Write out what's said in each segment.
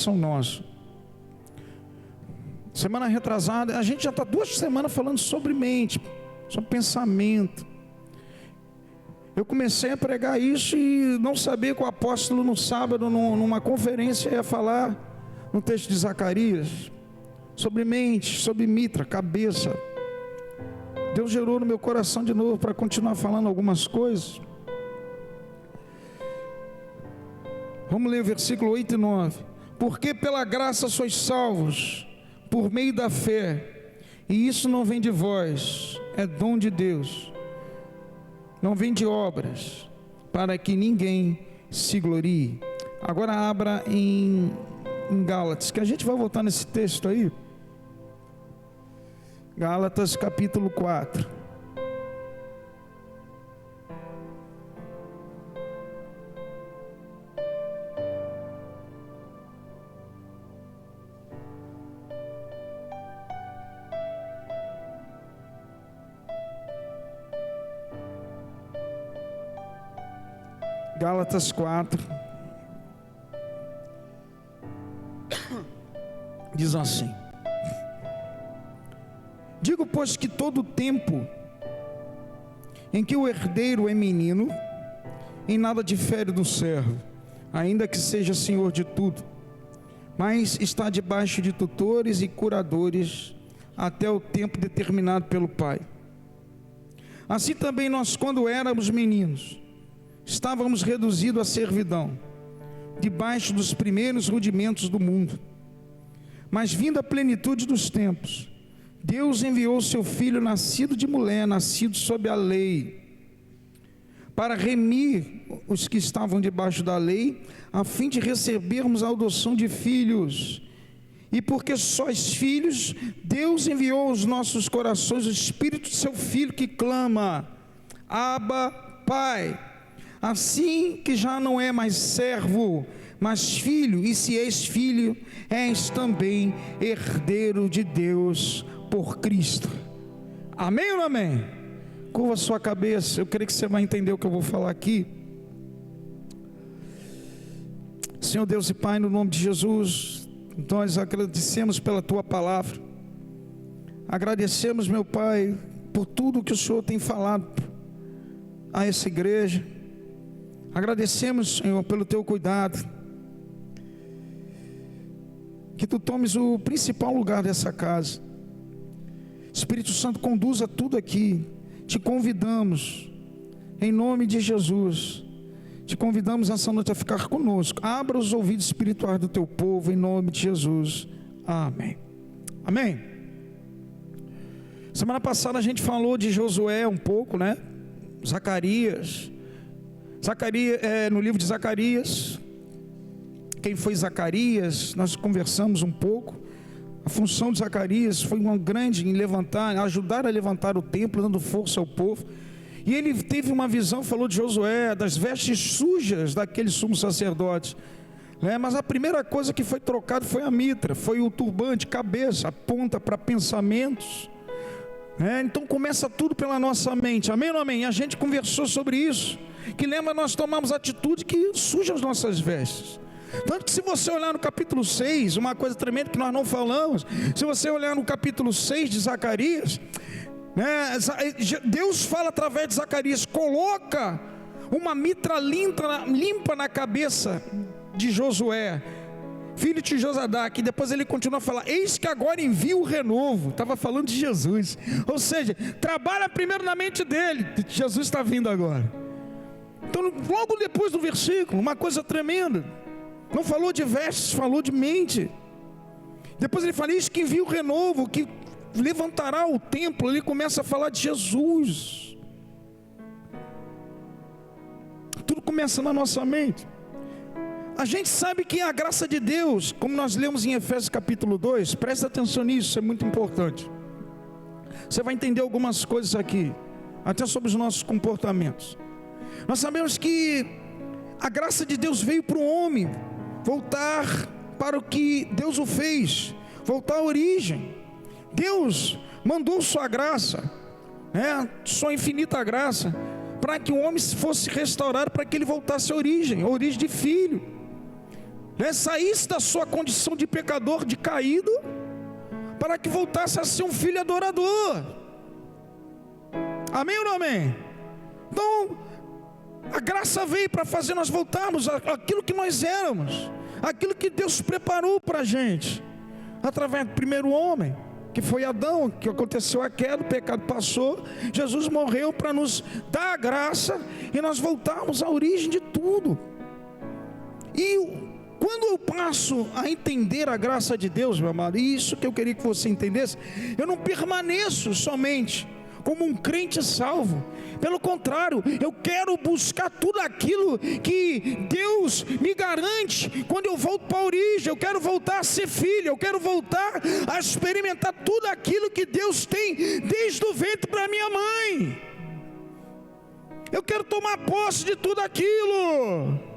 nosso. Semana retrasada, a gente já está 2 semanas falando sobre mente, sobre pensamento. Eu comecei a pregar isso e não sabia que o apóstolo no sábado, numa conferência, ia falar no texto de Zacarias sobre mente, sobre mitra, cabeça. Deus gerou no meu coração de novo para continuar falando algumas coisas. Vamos ler o versículo 8 e 9. Porque pela graça sois salvos, por meio da fé, e isso não vem de vós, é dom de Deus, não vem de obras, para que ninguém se glorie. Agora abra em Gálatas, que a gente vai voltar nesse texto aí. Gálatas capítulo 4. Gálatas 4 diz assim: digo, pois, que todo o tempo em que o herdeiro é menino, em nada difere do servo, ainda que seja senhor de tudo, mas está debaixo de tutores e curadores até o tempo determinado pelo Pai. Assim também nós, quando éramos meninos, estávamos reduzidos à servidão, debaixo dos primeiros rudimentos do mundo. Mas vindo a plenitude dos tempos, Deus enviou seu Filho, nascido de mulher, nascido sob a lei, para remir os que estavam debaixo da lei, a fim de recebermos a adoção de filhos. E porque sois filhos, Deus enviou aos nossos corações o Espírito de seu Filho, que clama: Abba, Pai. Assim que já não é mais servo, mas filho, e se és filho, és também herdeiro de Deus por Cristo. Amém ou não amém? Curva a sua cabeça, eu creio que você vai entender o que eu vou falar aqui. Senhor Deus e Pai, no nome de Jesus, nós agradecemos pela Tua palavra. Agradecemos, meu Pai, por tudo que o Senhor tem falado a essa igreja. Agradecemos, Senhor, pelo Teu cuidado. Que Tu tomes o principal lugar dessa casa. Espírito Santo, conduza tudo aqui. Te convidamos, em nome de Jesus. Te convidamos essa noite a ficar conosco. Abra os ouvidos espirituais do Teu povo, em nome de Jesus. Amém. Amém. Semana passada a gente falou de Josué um pouco, né? Zacarias, no livro de Zacarias. Quem foi Zacarias? Nós conversamos um pouco. A função de Zacarias foi uma grande em ajudar a levantar o templo, dando força ao povo. E ele teve uma visão, falou de Josué, das vestes sujas daquele sumo sacerdote. Mas a primeira coisa que foi trocado foi a mitra, foi o turbante, cabeça, aponta para pensamentos. Então começa tudo pela nossa mente. Amém ou não amém? A gente conversou sobre isso, que lembra, nós tomamos atitude que suja as nossas vestes. Tanto que se você olhar no capítulo 6, uma coisa tremenda que nós não falamos, se você olhar no capítulo 6 de Zacarias, Deus fala através de Zacarias: coloca uma mitra limpa na cabeça de Josué, filho de Josadaque. E depois ele continua a falar: eis que agora envio o renovo. Estava falando de Jesus, ou seja, trabalha primeiro na mente dele. Jesus está vindo agora. Então logo depois do versículo, uma coisa tremenda, não falou de vestes, falou de mente. Depois ele fala: eis que envio o renovo, que levantará o templo. Ele começa a falar de Jesus. Tudo começa na nossa mente. A gente sabe que a graça de Deus, como nós lemos em Efésios capítulo 2, presta atenção nisso, isso é muito importante. Você vai entender algumas coisas aqui, até sobre os nossos comportamentos. Nós sabemos que a graça de Deus veio para o homem voltar para o que Deus o fez, voltar à origem. Deus mandou sua graça, sua infinita graça, para que o homem fosse restaurado, para que ele voltasse à origem de filho. saísse da sua condição de pecador, de caído, para que voltasse a ser um filho adorador. Amém ou não amém? Então, a graça veio para fazer nós voltarmos àquilo que nós éramos, aquilo que Deus preparou para a gente, através do primeiro homem, que foi Adão, que aconteceu a queda, o pecado passou, Jesus morreu para nos dar a graça, e nós voltarmos à origem de tudo. E quando eu passo a entender a graça de Deus, meu amado, e isso que eu queria que você entendesse, eu não permaneço somente como um crente salvo. Pelo contrário, eu quero buscar tudo aquilo que Deus me garante quando eu volto para a origem. Eu quero voltar a ser filho, eu quero voltar a experimentar tudo aquilo que Deus tem desde o ventre para minha mãe. Eu quero tomar posse de tudo aquilo.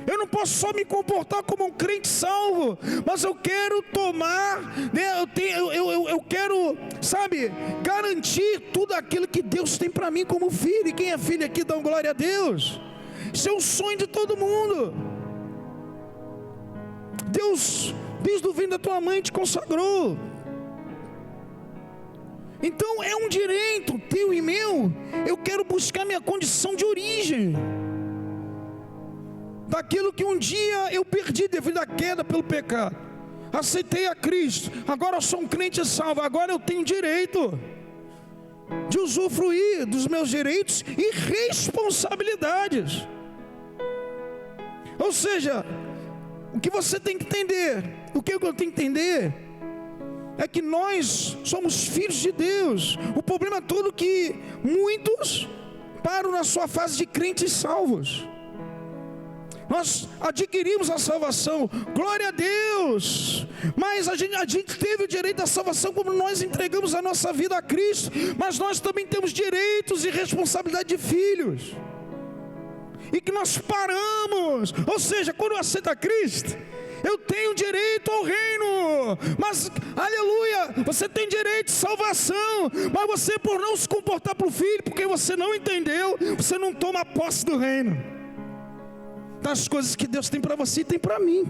Eu não posso só me comportar como um crente salvo, mas eu quero tomar, né, eu quero, sabe, garantir tudo aquilo que Deus tem para mim como filho. E quem é filho aqui, dá glória a Deus. Isso é um sonho de todo mundo. Deus, desde o ventre da tua mãe, te consagrou. Então é um direito teu e meu. Eu quero buscar minha condição de origem, daquilo que um dia eu perdi devido à queda pelo pecado. Aceitei a Cristo, agora eu sou um crente salvo, agora eu tenho direito de usufruir dos meus direitos e responsabilidades. Ou seja, o que você tem que entender, o que eu tenho que entender, é que nós somos filhos de Deus. O problema todo é que muitos param na sua fase de crentes salvos. Nós adquirimos a salvação, glória a Deus, mas a gente teve o direito à salvação como nós entregamos a nossa vida a Cristo, mas nós também temos direitos e responsabilidade de filhos, e que nós paramos. Ou seja, quando eu aceito a Cristo, eu tenho direito ao reino, mas, aleluia, você tem direito de salvação, mas você, por não se comportar para o filho, porque você não entendeu, você não toma posse do reino, das coisas que Deus tem para você e tem para mim.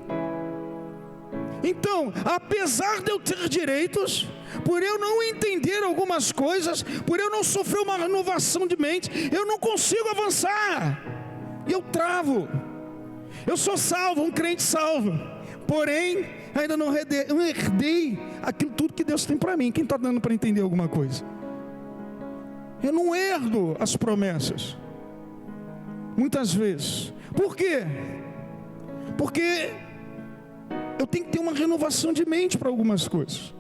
Então, apesar de eu ter direitos, por eu não entender algumas coisas, por eu não sofrer uma renovação de mente, eu não consigo avançar, e eu travo. Eu sou salvo, um crente salvo, porém ainda não herdei aquilo tudo que Deus tem para mim. Quem está dando para entender alguma coisa? Eu não herdo as promessas, muitas vezes. Por quê? Porque eu tenho que ter uma renovação de mente para algumas coisas.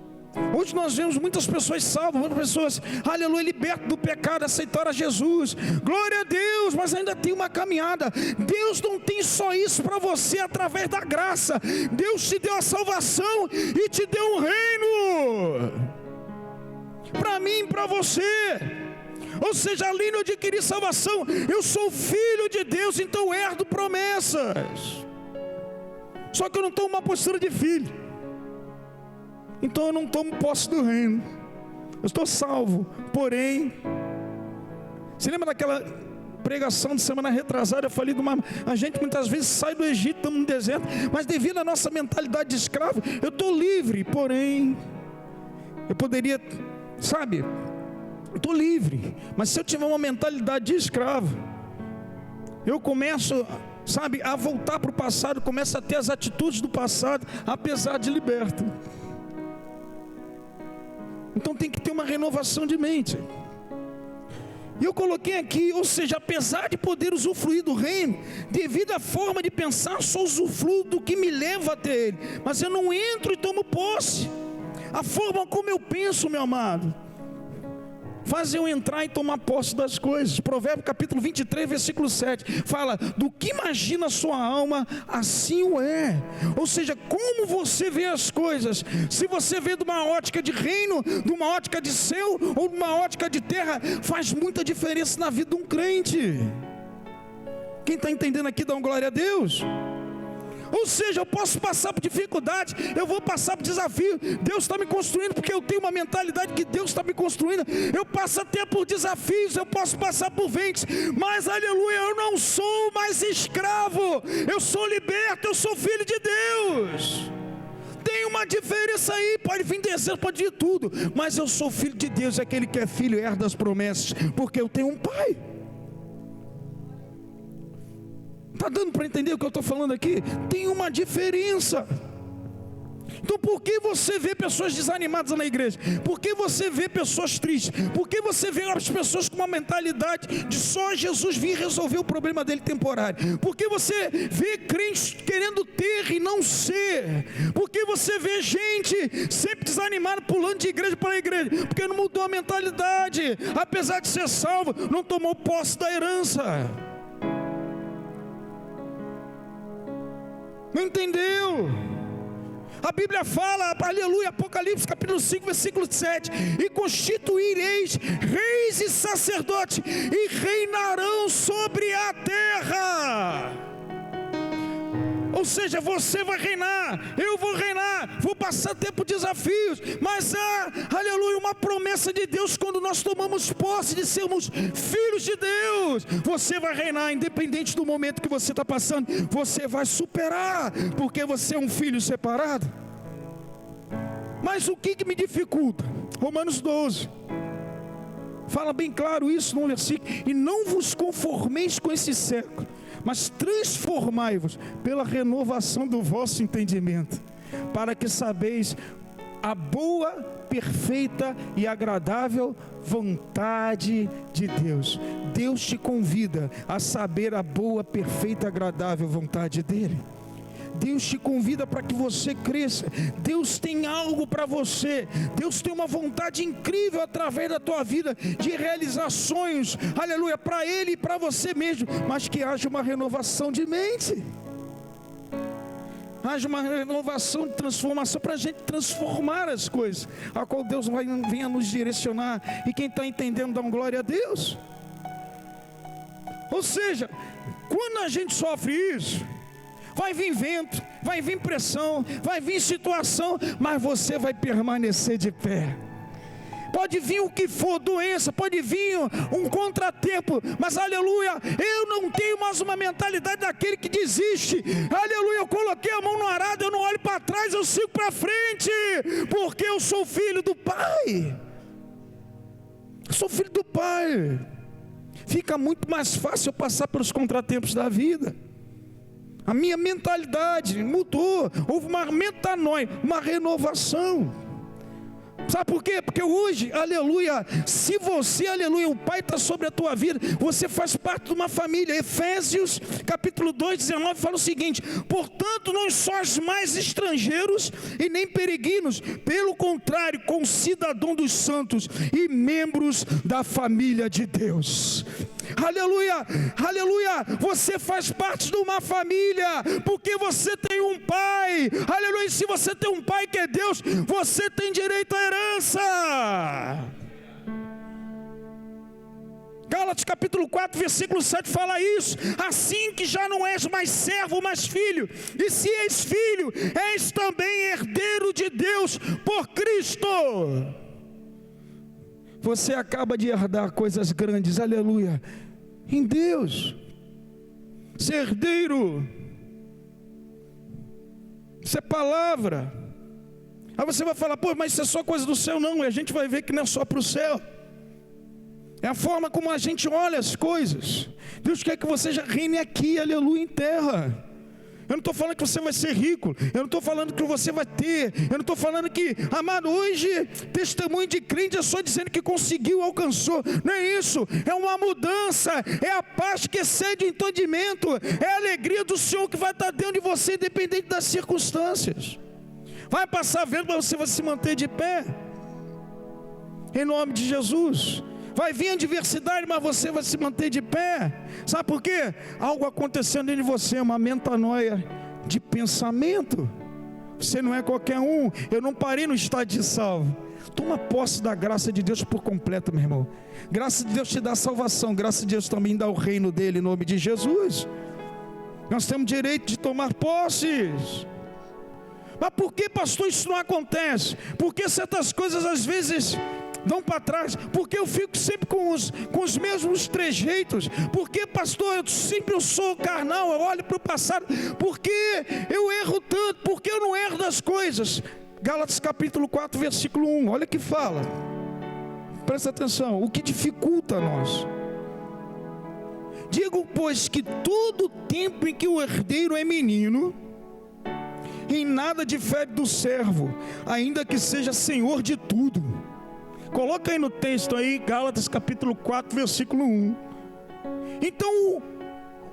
Hoje nós vemos muitas pessoas salvas, muitas pessoas, aleluia, libertas do pecado, aceitaram a Jesus, glória a Deus, mas ainda tem uma caminhada. Deus não tem só isso para você através da graça. Deus te deu a salvação e te deu um reino para mim e para você. Ou seja, além de eu adquirir salvação, eu sou filho de Deus, então herdo promessas. Só que eu não tomo uma postura de filho, então eu não tomo posse do reino. Eu estou salvo, porém, você lembra daquela pregação de semana retrasada? Eu falei de a gente muitas vezes sai do Egito, estamos no deserto, mas devido à nossa mentalidade de escravo, eu estou livre, porém, eu poderia, sabe, eu estou livre, mas se eu tiver uma mentalidade de escravo, eu começo, sabe, a voltar para o passado, começo a ter as atitudes do passado, apesar de liberto. Então tem que ter uma renovação de mente. E eu coloquei aqui, ou seja, apesar de poder usufruir do reino, devido à forma de pensar, só usufruo do que me leva até ele, mas eu não entro e tomo posse. A forma como eu penso, meu amado, faz eu entrar e tomar posse das coisas. Provérbios capítulo 23, versículo 7, fala, do que imagina a sua alma, assim o é. Ou seja, como você vê as coisas, se você vê de uma ótica de reino, de uma ótica de céu, ou de uma ótica de terra, faz muita diferença na vida de um crente. Quem está entendendo aqui, dá uma glória a Deus. Ou seja, eu posso passar por dificuldade, eu vou passar por desafio. Deus está me construindo, porque eu tenho uma mentalidade que Deus está me construindo. Eu passo até por desafios, eu posso passar por ventos, mas aleluia, eu não sou mais escravo, eu sou liberto, eu sou filho de Deus. Tem uma diferença aí, pode vir deserto, pode vir tudo, mas eu sou filho de Deus. Aquele que é filho herda as promessas, porque eu tenho um pai. Está dando para entender o que eu estou falando aqui? Tem uma diferença. Então por que você vê pessoas desanimadas na igreja? Por que você vê pessoas tristes? Por que você vê as pessoas com uma mentalidade de só Jesus vir resolver o problema dele temporário? Por que você vê crentes querendo ter e não ser? Por que você vê gente sempre desanimada, pulando de igreja para igreja? Porque não mudou a mentalidade. Apesar de ser salvo, não tomou posse da herança. Não entendeu? A Bíblia fala, aleluia, Apocalipse capítulo 5, versículo 7: e constituireis reis e sacerdotes, e reinarão sobre a terra. Ou seja, você vai reinar, eu vou reinar, vou passar tempo de desafios, mas há, aleluia, uma promessa de Deus quando nós tomamos posse de sermos filhos de Deus. Você vai reinar, independente do momento que você está passando, você vai superar, porque você é um filho separado. Mas o que me dificulta? Romanos 12 fala bem claro isso no versículo: e não vos conformeis com esse século, mas transformai-vos pela renovação do vosso entendimento, para que sabeis a boa, perfeita e agradável vontade de Deus. Deus te convida a saber a boa, perfeita e agradável vontade dele. Deus te convida para que você cresça. Deus tem algo para você. Deus tem uma vontade incrível através da tua vida de realizar sonhos, aleluia, para Ele e para você mesmo. Mas que haja uma renovação de mente, haja uma renovação de transformação, para a gente transformar as coisas, a qual Deus venha nos direcionar. E quem está entendendo, dá uma glória a Deus. Ou seja, quando a gente sofre isso, vai vir vento, vai vir pressão, vai vir situação, mas você vai permanecer de pé. Pode vir o que for, doença, pode vir um contratempo, mas aleluia, eu não tenho mais uma mentalidade daquele que desiste. Aleluia, eu coloquei a mão no arado, eu não olho para trás, eu sigo para frente, porque eu sou filho do Pai. Eu sou filho do Pai. Fica muito mais fácil eu passar pelos contratempos da vida. A minha mentalidade mudou, houve uma metanoia, uma renovação. Sabe por quê? Porque hoje, aleluia, se você, aleluia, o Pai está sobre a tua vida, você faz parte de uma família. Efésios capítulo 2, 19 fala o seguinte: portanto não sois mais estrangeiros e nem peregrinos, pelo contrário, concidadão dos santos e membros da família de Deus. Aleluia, aleluia, você faz parte de uma família, porque você tem um Pai. Aleluia, e se você tem um Pai que é Deus, você tem direito à herança. Gálatas capítulo 4, versículo 7 fala isso: assim que já não és mais servo, mas filho, e se és filho, és também herdeiro de Deus por Cristo. Você acaba de herdar coisas grandes, aleluia, em Deus. Ser herdeiro, isso é palavra. Aí você vai falar: pô, mas isso é só coisa do céu. Não, a gente vai ver que não é só para o céu. É a forma como a gente olha as coisas. Deus quer que você já reine aqui, aleluia, em terra. Eu não estou falando que você vai ser rico, eu não estou falando que você vai ter, eu não estou falando que, amado, hoje testemunho de crente é só dizendo que conseguiu, alcançou. Não é isso, é uma mudança, é a paz que excede o entendimento, é a alegria do Senhor que vai estar dentro de você, independente das circunstâncias. Vai passar vento, mas você vai se manter de pé, em nome de Jesus. Vai vir adversidade, mas você vai se manter de pé. Sabe por quê? Algo acontecendo dentro de você, uma metanoia de pensamento. Você não é qualquer um. Eu não parei no estado de salvo. Toma posse da graça de Deus por completo, meu irmão. Graça de Deus te dá salvação, graça de Deus também dá o reino dele, em nome de Jesus. Nós temos direito de tomar posses. Mas por que, pastor, isso não acontece? Por que certas coisas às vezes dão para trás? Porque eu fico sempre com os mesmos trejeitos? Porque, pastor, eu sou carnal, eu olho para o passado? Por que eu erro tanto? Por que eu não erro das coisas? Gálatas capítulo 4, versículo 1, olha que fala. Presta atenção, o que dificulta a nós. Digo, pois, que todo tempo em que o herdeiro é menino, em nada difere do servo, ainda que seja senhor de tudo. Coloca aí no texto aí, Gálatas capítulo 4, versículo 1. Então,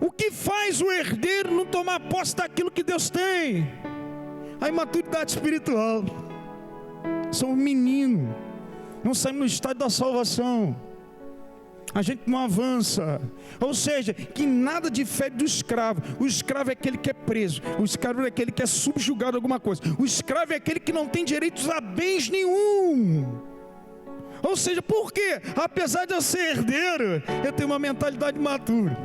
o que faz o herdeiro não tomar posse daquilo que Deus tem? A imaturidade espiritual. Somos meninos, não saímos no estádio da salvação, a gente não avança. Ou seja, que nada difere do escravo. O escravo é aquele que é preso, o escravo é aquele que é subjugado a alguma coisa, o escravo é aquele que não tem direitos a bens nenhum. Ou seja, por quê? Apesar de eu ser herdeiro, eu tenho uma mentalidade matura,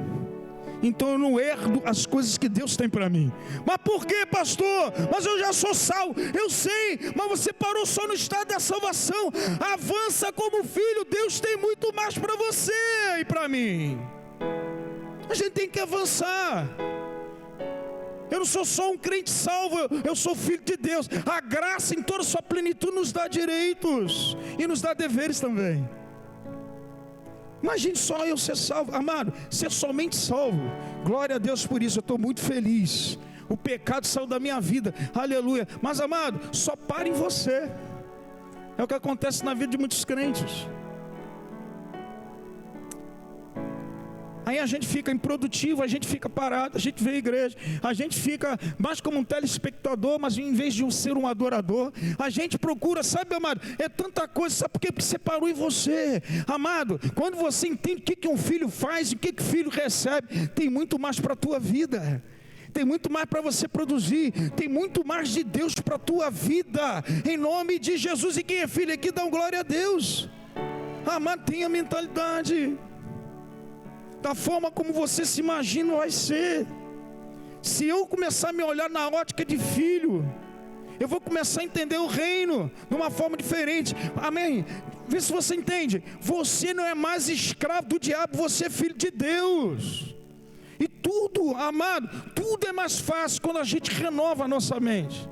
então eu não herdo as coisas que Deus tem para mim. Mas por quê, pastor? Mas eu já sou salvo. Eu sei, mas você parou só no estado da salvação. Avança como filho. Deus tem muito mais para você e para mim. A gente tem que avançar. Eu não sou só um crente salvo, eu sou filho de Deus. A graça em toda a sua plenitude nos dá direitos e nos dá deveres também. Imagine só eu ser salvo, amado, ser somente salvo. Glória a Deus por isso, eu estou muito feliz. O pecado saiu da minha vida, aleluia. Mas, amado, só para em você. É o que acontece na vida de muitos crentes. Aí a gente fica improdutivo, a gente fica parado, a gente vê a igreja, a gente fica mais como um telespectador, mas em vez de ser um adorador, a gente procura, sabe, amado, é tanta coisa, sabe por quê? Porque separou em você, amado. Quando você entende o que um filho faz, o que o filho recebe, tem muito mais para a tua vida, tem muito mais para você produzir, tem muito mais de Deus para a tua vida, em nome de Jesus. E quem é filho aqui, dá um glória a Deus. Amado, tenha mentalidade da forma como você se imagina vai ser. Se eu começar a me olhar na ótica de filho, eu vou começar a entender o reino de uma forma diferente. Amém? Vê se você entende. Você não é mais escravo do diabo, você é filho de Deus. E tudo, amado, tudo é mais fácil quando a gente renova a nossa mente.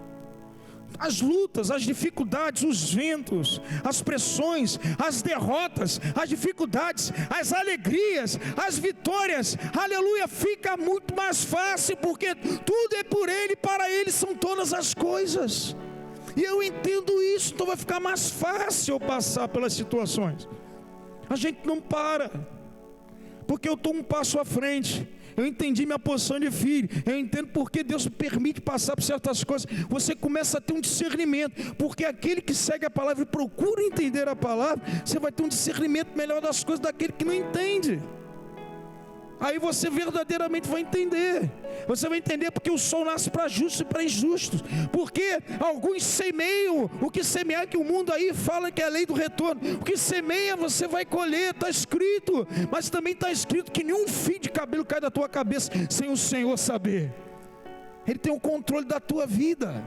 As lutas, as dificuldades, os ventos, as pressões, as derrotas, as dificuldades, as alegrias, as vitórias, aleluia, fica muito mais fácil, porque tudo é por Ele, para Ele são todas as coisas. E eu entendo isso, então vai ficar mais fácil eu passar pelas situações. A gente não para, porque eu estou um passo à frente. Eu entendi minha posição de filho, eu entendo porque Deus me permite passar por certas coisas. Você começa a ter um discernimento, porque aquele que segue a palavra e procura entender a palavra, você vai ter um discernimento melhor das coisas daquele que não entende. Aí você verdadeiramente vai entender. Você vai entender porque o sol nasce para justos e para injustos. Porque alguns semeiam o que semear, que o mundo aí fala que é a lei do retorno. O que semeia você vai colher, está escrito. Mas também está escrito que nenhum fio de cabelo cai da tua cabeça sem o Senhor saber. Ele tem o controle da tua vida.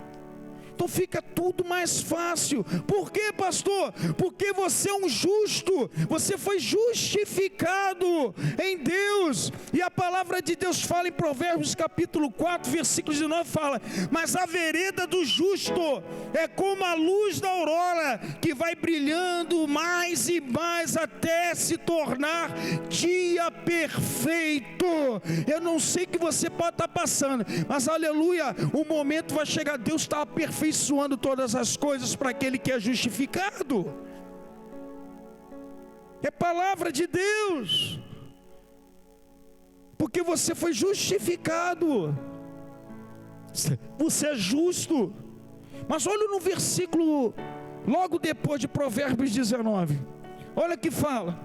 Então fica tudo mais fácil. Por quê, pastor? Porque você é um justo, você foi justificado em Deus. E a palavra de Deus fala em Provérbios capítulo 4, versículo 19, fala: mas a vereda do justo é como a luz da aurora, que vai brilhando mais e mais até se tornar dia perfeito. Eu não sei o que você pode estar passando, mas aleluia, o momento vai chegar, Deus está aperfeiçoando todas as coisas para aquele que é justificado. É palavra de Deus, porque você foi justificado, você é justo. Mas olha no versículo logo depois de Provérbios 19, olha que fala: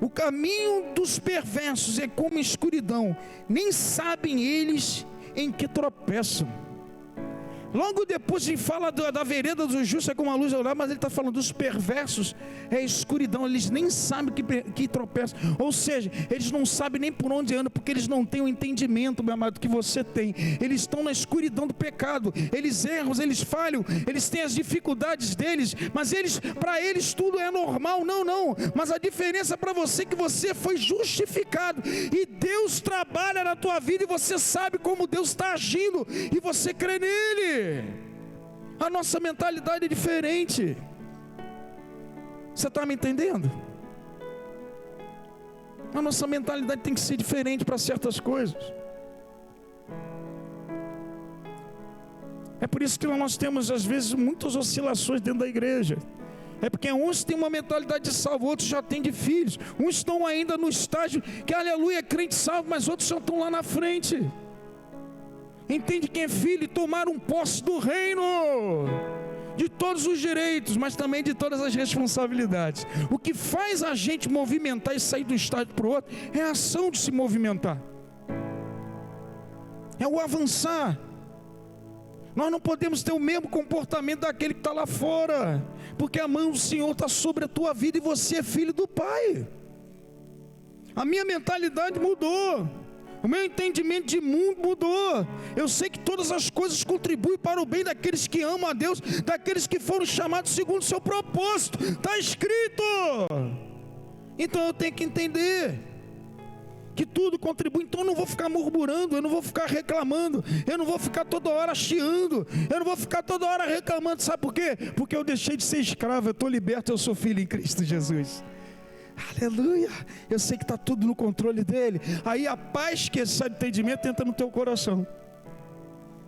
o caminho dos perversos é como escuridão, nem sabem eles em que tropeçam. Logo depois ele fala da vereda dos justos é como a luz do altar, mas ele está falando dos perversos, é a escuridão, eles nem sabem que tropeçam, ou seja, eles não sabem nem por onde andam, porque eles não têm o entendimento, meu amado, que você tem. Eles estão na escuridão do pecado, eles erram, eles falham, eles têm as dificuldades deles, mas para eles tudo é normal. Não, mas a diferença para você é que você foi justificado, e Deus trabalha na tua vida, e você sabe como Deus está agindo, e você crê nele. A nossa mentalidade é diferente. Você está me entendendo? A nossa mentalidade tem que ser diferente para certas coisas. É por isso que nós temos às vezes muitas oscilações dentro da igreja. É porque uns têm uma mentalidade de salvo, outros já têm de filhos. Uns estão ainda no estágio que, aleluia, é crente salvo, mas outros já estão lá na frente. Entende quem é filho e tomaram posse do reino, de todos os direitos, mas também de todas as responsabilidades. O que faz a gente movimentar e sair do estágio para o outro é a ação de se movimentar, é o avançar. Nós não podemos ter o mesmo comportamento daquele que está lá fora, porque a mão do Senhor está sobre a tua vida e você é filho do Pai. A minha mentalidade mudou, o meu entendimento de mundo mudou. Eu sei que todas as coisas contribuem para o bem daqueles que amam a Deus, daqueles que foram chamados segundo o seu propósito. Está escrito. Então eu tenho que entender que tudo contribui. Então eu não vou ficar murmurando, eu não vou ficar reclamando, eu não vou ficar toda hora chiando, eu não vou ficar toda hora reclamando. Sabe por quê? Porque eu deixei de ser escravo, eu estou liberto, eu sou filho em Cristo Jesus. Aleluia, eu sei que está tudo no controle dele. Aí a paz que esse entendimento entra no teu coração.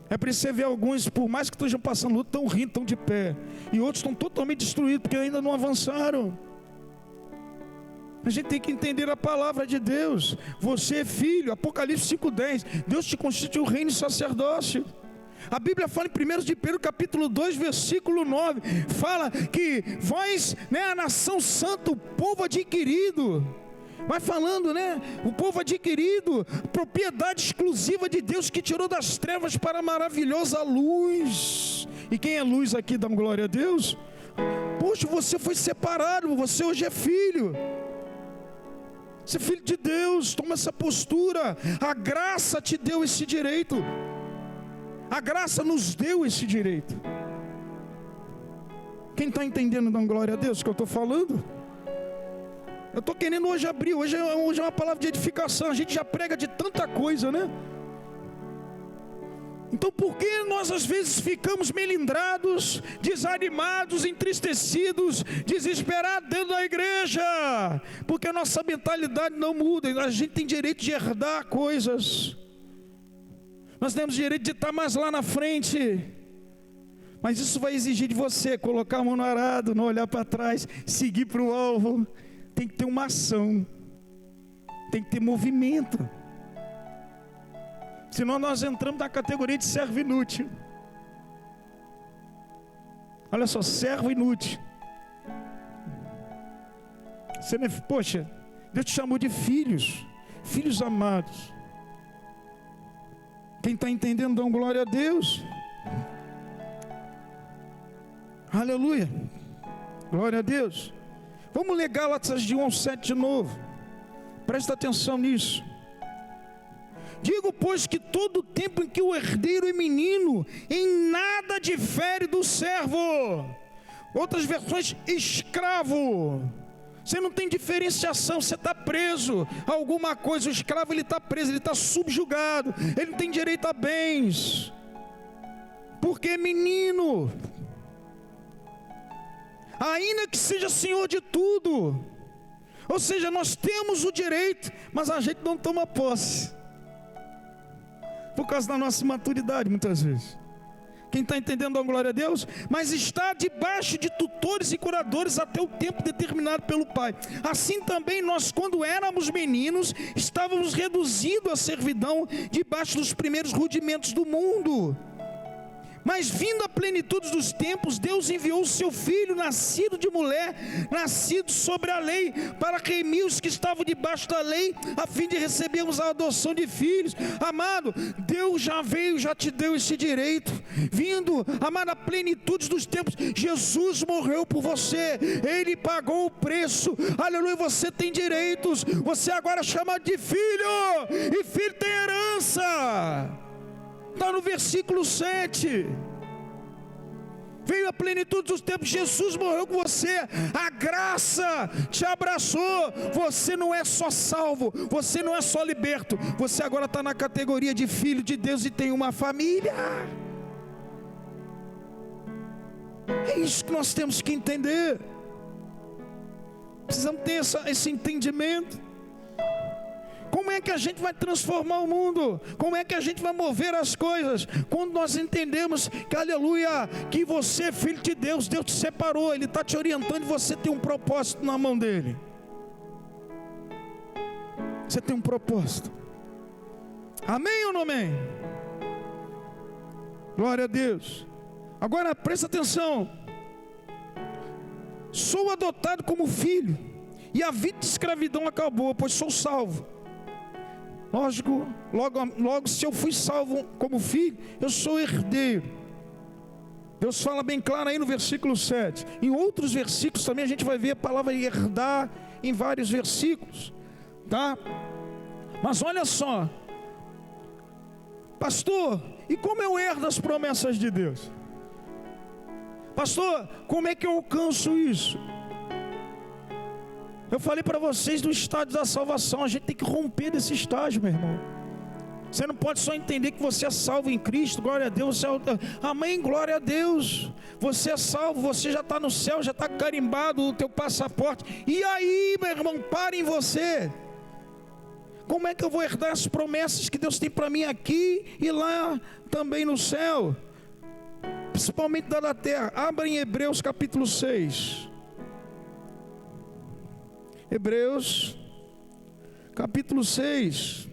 É por isso que você vê alguns, por mais que estejam passando luta, estão rindo, estão de pé, e outros estão totalmente destruídos, porque ainda não avançaram. A gente tem que entender a palavra de Deus. Você é filho, Apocalipse 5:10, Deus te constituiu reino e sacerdócio. A Bíblia fala em 1 de Pedro capítulo 2, versículo 9, fala que vós, a nação santa, o povo adquirido, vai falando, o povo adquirido, propriedade exclusiva de Deus, que tirou das trevas para a maravilhosa luz. E quem é luz aqui, dá glória a Deus. Poxa, você foi separado, você hoje é filho. Você é filho de Deus, toma essa postura. A graça te deu esse direito. A graça nos deu esse direito. Quem está entendendo, dá glória a Deus, que eu estou falando? Eu estou querendo hoje abrir, hoje é uma palavra de edificação. A gente já prega de tanta coisa, Então por que nós às vezes ficamos melindrados, desanimados, entristecidos, desesperados dentro da igreja? Porque a nossa mentalidade não muda. A gente tem direito de herdar coisas, nós temos direito de estar mais lá na frente, mas isso vai exigir de você colocar a mão no arado, não olhar para trás, seguir para o alvo. Tem que ter uma ação, tem que ter movimento, senão nós entramos na categoria de servo inútil. Olha só, servo inútil. Você não é, poxa, Deus te chamou de filhos, filhos amados. Quem está entendendo, dá glória a Deus. Aleluia, glória a Deus. Vamos ler Gálatas de 1:7 de novo. Presta atenção nisso. Digo, pois, que todo o tempo em que o herdeiro é menino, em nada difere do servo. Outras versões, escravo. Você não tem diferenciação, você está preso a alguma coisa. O escravo, ele está preso, ele está subjugado, ele não tem direito a bens, porque é menino, ainda que seja senhor de tudo. Ou seja, nós temos o direito, mas a gente não toma posse, por causa da nossa imaturidade muitas vezes. Quem está entendendo, a glória a Deus? Mas está debaixo de tutores e curadores até o tempo determinado pelo Pai. Assim também nós, quando éramos meninos, estávamos reduzidos à servidão debaixo dos primeiros rudimentos do mundo. Mas vindo a plenitude dos tempos, Deus enviou o seu Filho, nascido de mulher, nascido sobre a lei, para remir os que estavam debaixo da lei, a fim de recebermos a adoção de filhos. Amado, Deus já veio, já te deu esse direito. Vindo, amado, a plenitude dos tempos, Jesus morreu por você, Ele pagou o preço, aleluia, você tem direitos, você agora é chamado de filho, e filho tem herança. Está no versículo 7. Veio a plenitude dos tempos, Jesus morreu com você, a graça te abraçou. Você não é só salvo, você não é só liberto, você agora está na categoria de filho de Deus e tem uma família. É isso que nós temos que entender. Precisamos ter esse entendimento. Como é que a gente vai transformar o mundo? Como é que a gente vai mover as coisas? Quando nós entendemos que, aleluia, que você é filho de Deus, Deus te separou, Ele está te orientando e você tem um propósito na mão dEle. Você tem um propósito. Amém ou não amém? Glória a Deus. Agora presta atenção. Sou adotado como filho, e a vida de escravidão acabou, pois sou salvo. Lógico, logo se eu fui salvo como filho, eu sou herdeiro. Deus fala bem claro aí no versículo 7. Em outros versículos também a gente vai ver a palavra herdar em vários versículos, tá? Mas olha só, pastor, e como eu herdo as promessas de Deus? Pastor, como é que eu alcanço isso? Eu falei para vocês do estágio da salvação. A gente tem que romper desse estágio, meu irmão. Você não pode só entender que você é salvo em Cristo, glória a Deus, amém, glória a Deus. Você é salvo, você já está no céu, já está carimbado o teu passaporte. E aí, meu irmão, para em você. Como é que eu vou herdar as promessas que Deus tem para mim aqui e lá também no céu? Principalmente da terra. Abra em Hebreus capítulo 6. Hebreus capítulo 6.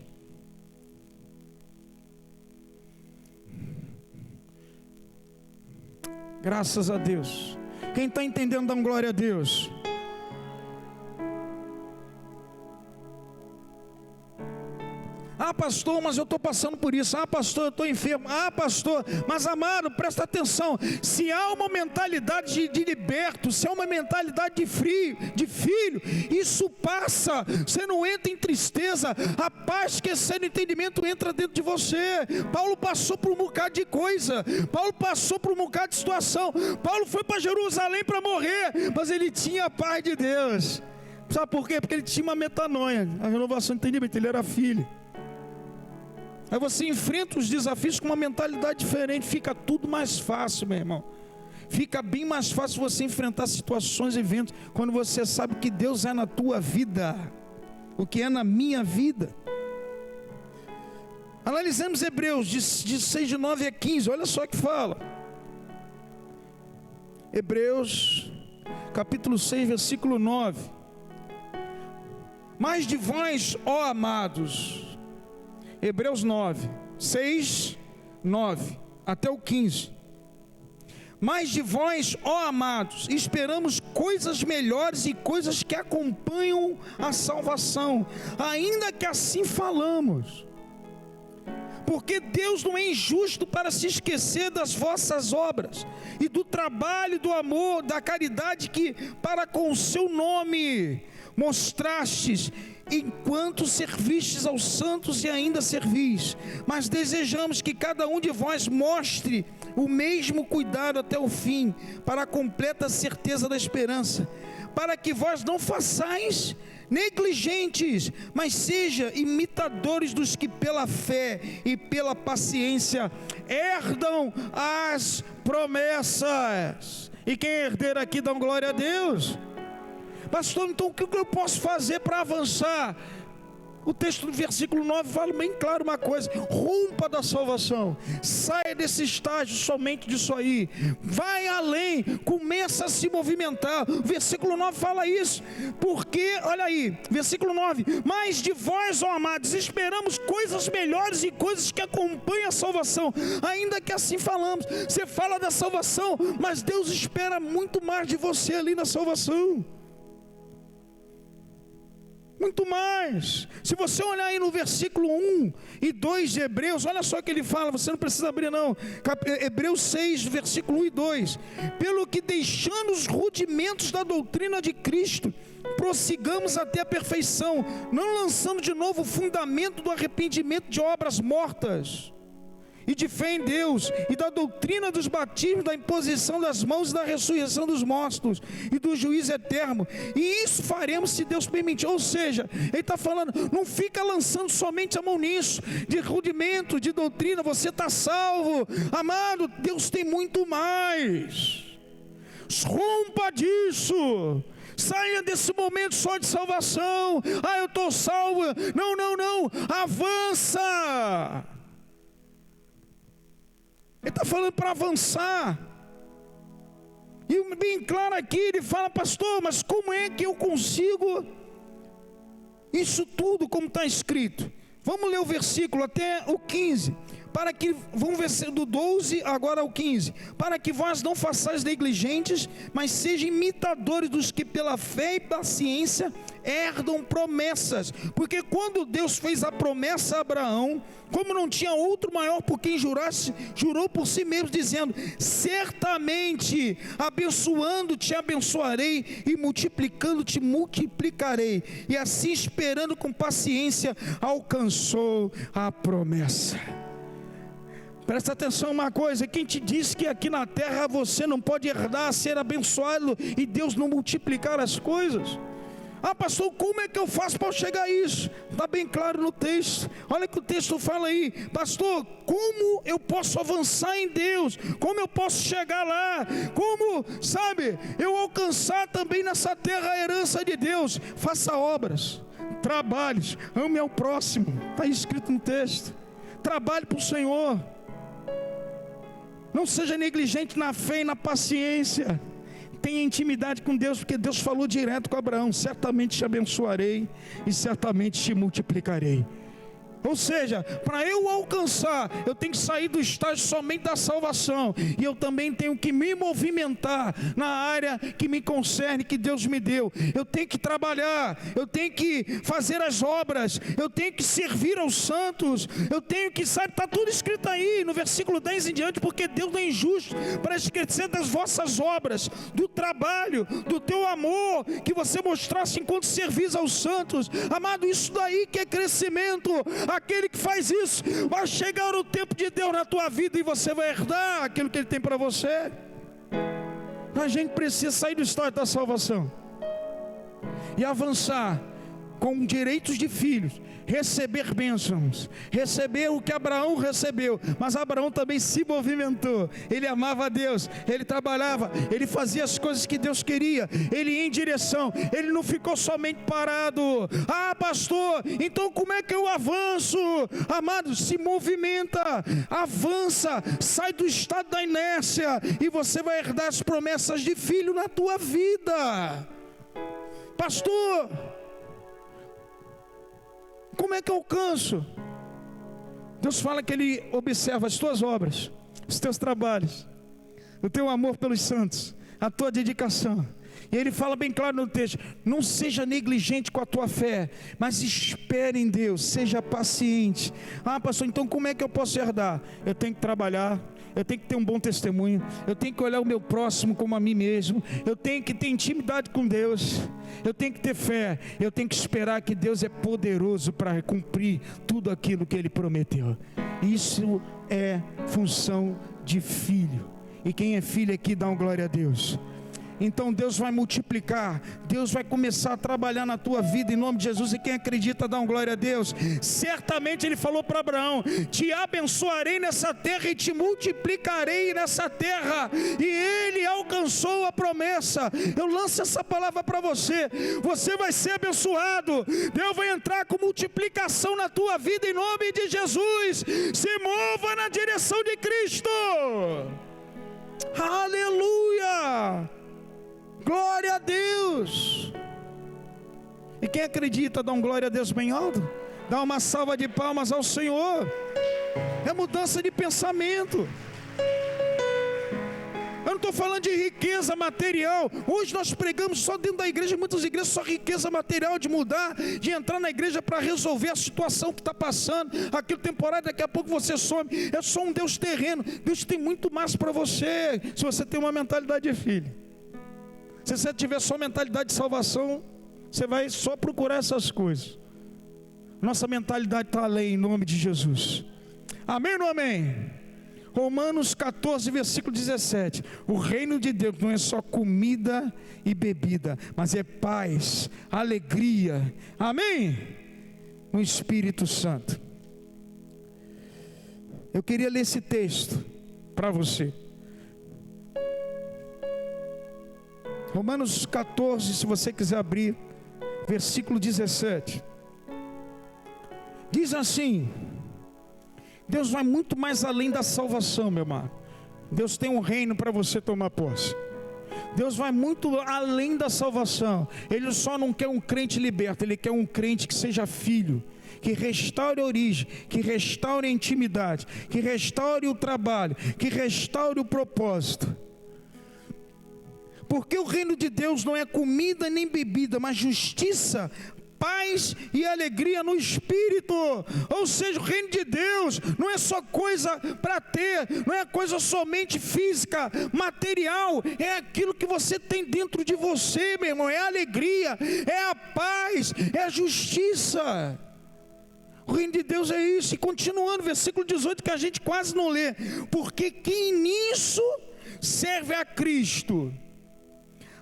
Graças a Deus. Quem está entendendo, dá glória a Deus. Ah, pastor, mas eu estou passando por isso. Ah, pastor, eu estou enfermo. Ah, pastor, mas amado, presta atenção. Se há uma mentalidade de liberto, se há uma mentalidade de filho, isso passa. Você não entra em tristeza. A paz que excede o entendimento entra dentro de você. Paulo passou por um bocado de coisa. Paulo passou por um bocado de situação. Paulo foi para Jerusalém para morrer, mas ele tinha a paz de Deus. Sabe por quê? Porque ele tinha uma metanoia, a renovação do entendimento. Ele era filho. Aí você enfrenta os desafios com uma mentalidade diferente, fica tudo mais fácil, meu irmão. Fica bem mais fácil você enfrentar situações e eventos, quando você sabe que Deus é na tua vida, o que é na minha vida. Analisamos Hebreus, de 6, de 9 a 15, olha só o que fala. Hebreus, capítulo 6, versículo 9. Mas de vós, ó amados, Hebreus 9, 6, 9, até o 15. Mas de vós, ó amados, esperamos coisas melhores e coisas que acompanham a salvação, ainda que assim falamos. Porque Deus não é injusto para se esquecer das vossas obras, e do trabalho, do amor, da caridade que para com o seu nome mostrastes, enquanto servistes aos santos e ainda servis. Mas desejamos que cada um de vós mostre o mesmo cuidado até o fim, para a completa certeza da esperança, para que vós não façais negligentes, mas seja imitadores dos que pela fé e pela paciência herdam as promessas. E quem é herdeiro aqui, dá glória a Deus. Pastor, então o que eu posso fazer para avançar? O texto do versículo 9 fala bem claro uma coisa: rompa da salvação, saia desse estágio somente disso aí, vai além, começa a se movimentar. O versículo 9 fala isso, porque, olha aí, versículo 9: mas de vós, ó amados, esperamos coisas melhores e coisas que acompanham a salvação, ainda que assim falamos. Você fala da salvação, mas Deus espera muito mais de você ali na salvação. Muito mais. Se você olhar aí no versículo 1 e 2 de Hebreus, olha só o que ele fala, você não precisa abrir não. Hebreus 6, versículo 1 e 2. Pelo que, deixando os rudimentos da doutrina de Cristo, prossigamos até a perfeição, não lançando de novo o fundamento do arrependimento de obras mortas, e de fé em Deus, e da doutrina dos batismos, da imposição das mãos e da ressurreição dos mortos, e do juízo eterno. E isso faremos se Deus permitir. Ou seja, ele está falando, não fica lançando somente a mão nisso, de rudimento, de doutrina, você está salvo. Amado, Deus tem muito mais. Rompa disso. Saia desse momento só de salvação. Ah, eu estou salvo. Não, não, não. Avança. Ele está falando para avançar. E bem claro aqui, ele fala: pastor, mas como é que eu consigo isso tudo como está escrito? Vamos ler o versículo até o 15. Para que, vamos ver do 12 agora ao 15. Para que vós não façais negligentes, mas sejam imitadores dos que pela fé e paciência herdam promessas. Porque quando Deus fez a promessa a Abraão, como não tinha outro maior por quem jurasse, jurou por si mesmo, dizendo: certamente abençoando-te abençoarei, e multiplicando-te multiplicarei. E assim, esperando com paciência, alcançou a promessa. Presta atenção uma coisa: quem te disse que aqui na terra você não pode herdar, ser abençoado e Deus não multiplicar as coisas? Ah, pastor, como é que eu faço para chegar a isso? Está bem claro no texto. Olha que o texto fala aí: pastor, como eu posso avançar em Deus? Como eu posso chegar lá? Como, sabe, eu alcançar também nessa terra a herança de Deus? Faça obras, trabalhos, ame ao próximo. Está escrito no texto. Trabalhe para o Senhor. Não seja negligente na fé e na paciência. Tenha intimidade com Deus, porque Deus falou direto com Abraão: certamente te abençoarei e certamente te multiplicarei. Ou seja, para eu alcançar, eu tenho que sair do estágio somente da salvação, e eu também tenho que me movimentar na área que me concerne, que Deus me deu. Eu tenho que trabalhar, eu tenho que fazer as obras, eu tenho que servir aos santos, eu tenho que, sabe, está tudo escrito aí no versículo 10 em diante: porque Deus não é injusto para esquecer das vossas obras, do trabalho, do teu amor, que você mostrasse enquanto servis aos santos. Amado, isso daí que é crescimento. Aquele que faz isso, vai chegar o tempo de Deus na tua vida e você vai herdar aquilo que Ele tem para você. A gente precisa sair do estágio da salvação e avançar com direitos de filhos, receber bênçãos, receber o que Abraão recebeu. Mas Abraão também se movimentou, ele amava a Deus, ele trabalhava, ele fazia as coisas que Deus queria, ele ia em direção, ele não ficou somente parado. Ah, pastor, então como é que eu avanço? Amado, se movimenta, avança, sai do estado da inércia, e você vai herdar as promessas de filho na tua vida. Pastor, como é que eu alcanço? Deus fala que Ele observa as tuas obras, os teus trabalhos, o teu amor pelos santos, a tua dedicação. E Ele fala bem claro no texto: não seja negligente com a tua fé, mas espere em Deus, seja paciente. Ah, pastor, então como é que eu posso herdar? Eu tenho que trabalhar, eu tenho que ter um bom testemunho, eu tenho que olhar o meu próximo como a mim mesmo, eu tenho que ter intimidade com Deus, eu tenho que ter fé, eu tenho que esperar que Deus é poderoso para cumprir tudo aquilo que Ele prometeu. Isso é função de filho. E quem é filho aqui dá uma glória a Deus. Então Deus vai multiplicar, Deus vai começar a trabalhar na tua vida em nome de Jesus. E quem acredita dá uma glória a Deus. Certamente Ele falou para Abraão: te abençoarei nessa terra e te multiplicarei nessa terra. E ele alcançou abençoo a promessa. Eu lanço essa palavra para você. Você vai ser abençoado. Deus vai entrar com multiplicação na tua vida em nome de Jesus. Se mova na direção de Cristo. Aleluia! Glória a Deus! E quem acredita, dá um glória a Deus bem alto. Dá uma salva de palmas ao Senhor. É mudança de pensamento. Eu não estou falando de riqueza material. Hoje nós pregamos só dentro da igreja. Muitas igrejas só riqueza material, de mudar, de entrar na igreja para resolver a situação que está passando, aquilo temporário, daqui a pouco você some. É só um Deus terreno. Deus tem muito mais para você, se você tem uma mentalidade de filho. Se você tiver só mentalidade de salvação, você vai só procurar essas coisas. Nossa mentalidade está além, em nome de Jesus. Amém ou não amém? Romanos 14, versículo 17. O reino de Deus não é só comida e bebida, mas é paz, alegria. Amém? No Espírito Santo. Eu queria ler esse texto para você. Romanos 14, se você quiser abrir, versículo 17. Diz assim: Deus vai muito mais além da salvação, meu amado. Deus tem um reino para você tomar posse. Deus vai muito além da salvação. Ele só não quer um crente liberto, Ele quer um crente que seja filho, que restaure a origem, que restaure a intimidade, que restaure o trabalho, que restaure o propósito. Porque o reino de Deus não é comida nem bebida, mas justiça, paz e alegria no Espírito. Ou seja, o reino de Deus não é só coisa para ter, não é coisa somente física, material, é aquilo que você tem dentro de você, meu irmão, é a alegria, é a paz, é a justiça. O reino de Deus é isso. E continuando, versículo 18, que a gente quase não lê: porque quem nisso serve a Cristo,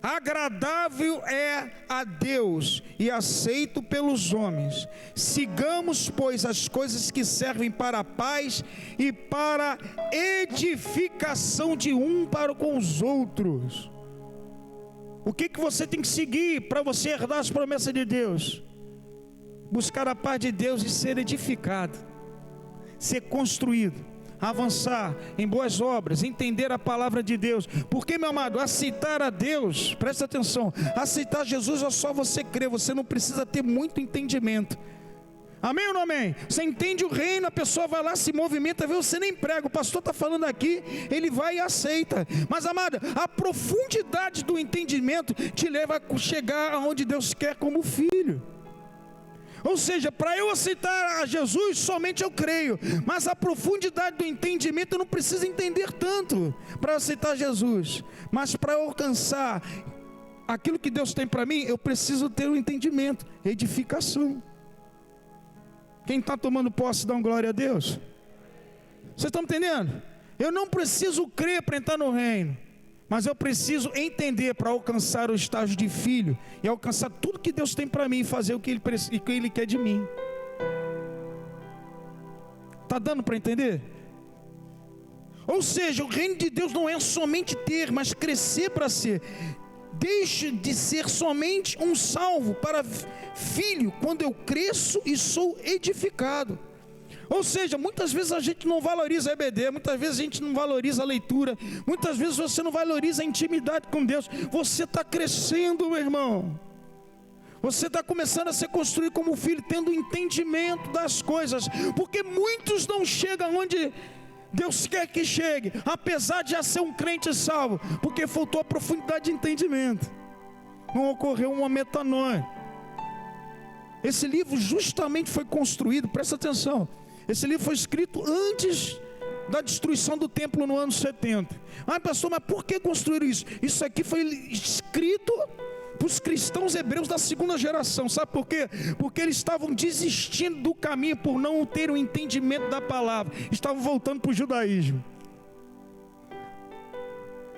agradável é a Deus e aceito pelos homens. Sigamos, pois, as coisas que servem para a paz e para a edificação de um para com os outros. O que você tem que seguir para você herdar as promessas de Deus? Buscar a paz de Deus e ser edificado, ser construído, avançar em boas obras, entender a palavra de Deus. Porque, meu amado, aceitar a Deus, presta atenção, aceitar Jesus é só você crer, você não precisa ter muito entendimento. Amém ou não amém? Você entende o reino, a pessoa vai lá, se movimenta, vê, você nem prega, o pastor está falando aqui, ele vai e aceita. Mas, amada, a profundidade do entendimento te leva a chegar aonde Deus quer como filho. Ou seja, para eu aceitar a Jesus, somente eu creio. Mas a profundidade do entendimento, eu não preciso entender tanto para aceitar Jesus. Mas para eu alcançar aquilo que Deus tem para mim, eu preciso ter um entendimento, edificação. Quem está tomando posse, dá uma glória a Deus. Vocês estão entendendo? Eu não preciso crer para entrar no reino, mas eu preciso entender para alcançar o estágio de filho e alcançar tudo que Deus tem para mim e fazer o que Ele quer de mim. Está dando para entender? Ou seja, o reino de Deus não é somente ter, mas crescer para ser. Deixe de ser somente um salvo para filho quando eu cresço e sou edificado. Ou seja, muitas vezes a gente não valoriza a EBD, muitas vezes a gente não valoriza a leitura, muitas vezes você não valoriza a intimidade com Deus. Você está crescendo, meu irmão. Você está começando a ser construído como filho, tendo entendimento das coisas. Porque muitos não chegam onde Deus quer que chegue, apesar de já ser um crente salvo, porque faltou a profundidade de entendimento. Não ocorreu uma metanoia. Esse livro justamente foi construído, presta atenção, esse livro foi escrito antes da destruição do templo no ano 70. Ah, pastor, mas por que construíram isso? Isso aqui foi escrito para os cristãos hebreus da segunda geração. Sabe por quê? Porque eles estavam desistindo do caminho por não ter o entendimento da palavra. Estavam voltando para o judaísmo.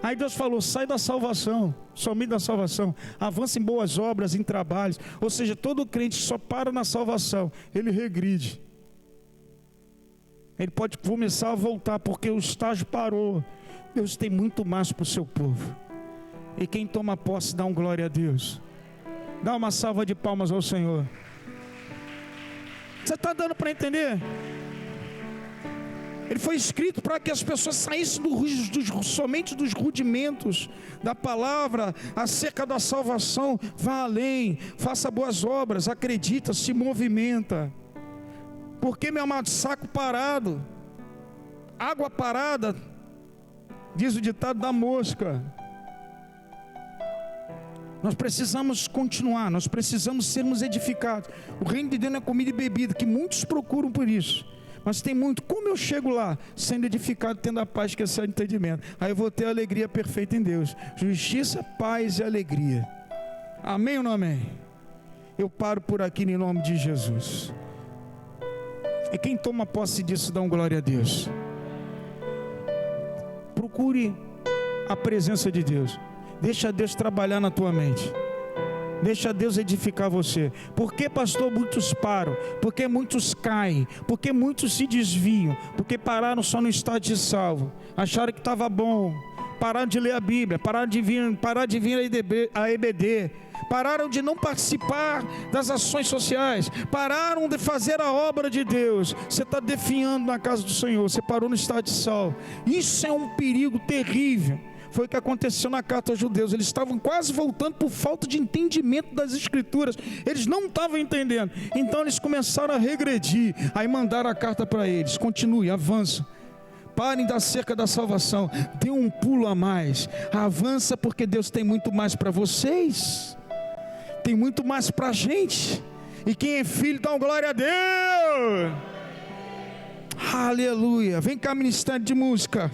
Aí Deus falou: sai da salvação, somente da salvação, avança em boas obras, em trabalhos. Ou seja, todo crente só para na salvação, ele regride. Ele pode começar a voltar, porque o estágio parou. Deus tem muito mais para o seu povo. E quem toma posse dá um glória a Deus. Dá uma salva de palmas ao Senhor. Você está dando para entender? Ele foi escrito para que as pessoas saíssem somente dos rudimentos da palavra acerca da salvação. Vá além, faça boas obras, acredita, se movimenta. Porque, meu amado, saco parado, água parada, diz o ditado da mosca. Nós precisamos continuar, nós precisamos sermos edificados. O reino de Deus não é comida e bebida, que muitos procuram por isso. Mas tem muito, como eu chego lá? Sendo edificado, tendo a paz que excede o entendimento. Aí eu vou ter a alegria perfeita em Deus. Justiça, paz e alegria. Amém ou não amém? Eu paro por aqui em nome de Jesus. E quem toma posse disso, dá um glória a Deus. Procure a presença de Deus. Deixa Deus trabalhar na tua mente. Deixa Deus edificar você. Por que, pastor, muitos param? Porque muitos caem. Porque muitos se desviam. Porque pararam só no estado de salvo. Acharam que estava bom. Pararam de ler a Bíblia. Pararam de vir a EBD. Pararam de não participar das ações sociais. Pararam de fazer a obra de Deus. Você está definhando na casa do Senhor. Você parou no estado de salvo. Isso é um perigo terrível. Foi o que aconteceu na carta aos judeus. Eles estavam quase voltando por falta de entendimento das escrituras. Eles não estavam entendendo. Então eles começaram a regredir. Aí mandaram a carta para eles. Continue, avança. Parem da cerca da salvação. Dê um pulo a mais. Avança, porque Deus tem muito mais para vocês. Tem muito mais para a gente. E quem é filho, dá uma glória a Deus. Aleluia. Vem cá, ministério de música.